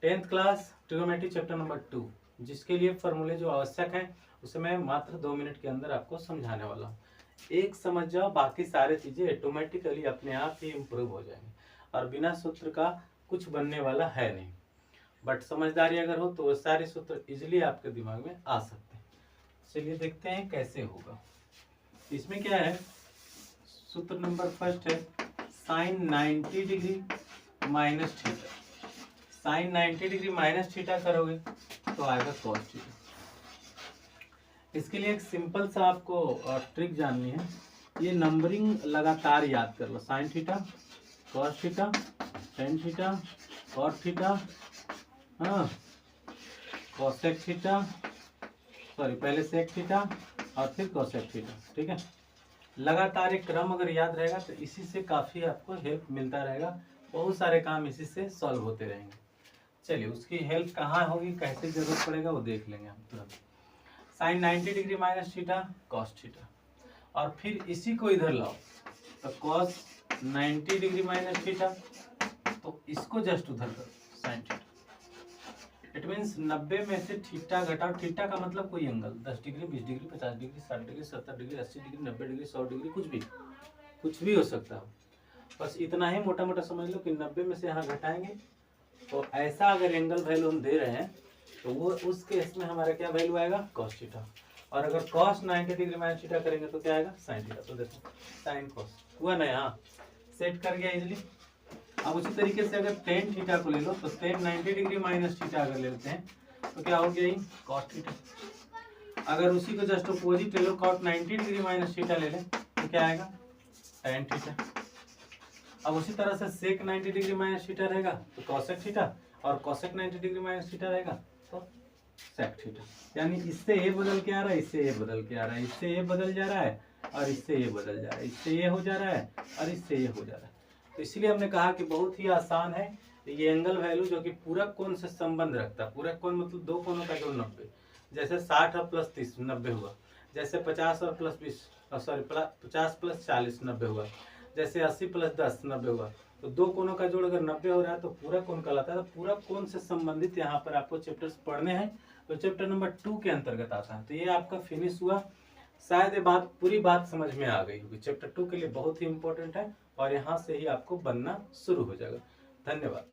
10th class trigonometry chapter number 2, जिसके लिए फॉर्मूले जो आवश्यक हैं उसे मैं मात्र 2 मिनट के अंदर आपको समझाने वाला हूँ। एक समझ जाओ, बाकी सारी चीज़ें ऑटोमेटिकली अपने आप ही इम्प्रूव हो जाएंगी और बिना सूत्र का कुछ बनने वाला है नहीं। बट समझदारी अगर हो तो वो सारे सूत्र इजीली आपके दिमाग में आ सकते हैं। चलिए देखते हैं कैसे होगा। इसमें क्या है, सूत्र नंबर फर्स्ट है sine 90 degree minus theta. Sine 90 degree minus theta करोगे तो आएगा कॉस थीटा। इसके लिए एक सिंपल सा आपको ट्रिक जाननी है। ये नंबरिंग लगातार याद कर लो। Sine theta, cos theta, tan theta, cot theta, हाँ, कॉसेक थीटा, सॉरी पहले सेक थीटा और फिर कॉसेक थीटा। ठीक है, लगातार एक क्रम अगर याद रहेगा तो इसी से काफ़ी आपको हेल्प मिलता रहेगा। बहुत सारे काम इसी से सॉल्व होते रहेंगे। चलिए उसकी हेल्प कहाँ होगी, कैसे जरूरत पड़ेगा वो देख लेंगे हम तुरंत। Sine 90 degree minus theta cos theta, और फिर इसी को इधर लाओ तो कॉस 90 डिग्री माइनस थीटा, तो इसको जस्ट उधर करो साइन थीटा। इट मीन्स 90 में से थीटा घटाओ। थीटा का मतलब कोई angle, 10 degree, 20 degree, 50 degree, 60 degree, 70 degree, 80 degree, 90 degree, 100 degree, कुछ भी हो सकता है। बस इतना ही मोटा मोटा समझ लो कि 90 में से यहाँ घटाएंगे तो ऐसा अगर एंगल वैल्यू हम दे रहे हैं तो वो उस केस में हमारा क्या वैल्यू आएगा, कॉस थीटा। और अगर कॉस 90 डिग्री माइनस थीटा करेंगे तो क्या आएगा, साइन थीटा। तो देखो साइन कॉस हुआ ना, यहाँ सेट कर गया इजिली। अब उसी तरीके से अगर टेन थीटा को ले लो तो टेन 90 डिग्री माइनस थीटा अगर लेते हैं तो क्या हो गया, ये कॉट थीटा। अगर उसी को जस्ट अपोजिट ले लो, कॉट 90 डिग्री माइनस थीटा ले लें तो क्या आएगा, टेन थीटा। अब उसी तरह से सेक 90 डिग्री माइनस थीटा रहेगा तो कॉसेक थीटा, और कॉसेक 90 डिग्री माइनस थीटा रहेगा तो सेक थीटा। यानी इससे ये बदल के आ रहा है, इससे ये बदल के आ रहा है, इससे ये बदल जा रहा है और इससे ये बदल जा रहा है, इससे ये हो जा रहा है और इससे ये हो जा रहा है। तो इसलिए हमने कहा कि बहुत ही आसान है ये एंगल वैल्यू जो कि पूरक कोण से संबंध रखता है। पूरक कोण मतलब दो कोणों का जोड़ 90, जैसे 60 और प्लस 30 90 हुआ, जैसे 50 और प्लस 20 सॉरी 50 प्लस 40 90 हुआ, जैसे 80 प्लस 10 90 हुआ। तो दो कोणों का जोड़ अगर 90 हो रहा है तो पूरक कोण कहलाता है। तो पूरक कोण से संबंधित यहाँ पर आपको चैप्टर्स पढ़ने हैं, तो चैप्टर नंबर 2 के अंतर्गत आता है। तो ये आपका फिनिश हुआ। शायद ये बात पूरी बात समझ में आ गई होगी। चैप्टर 2 के लिए बहुत ही इंपॉर्टेंट है और यहाँ से ही आपको बनना शुरू हो जाएगा। धन्यवाद।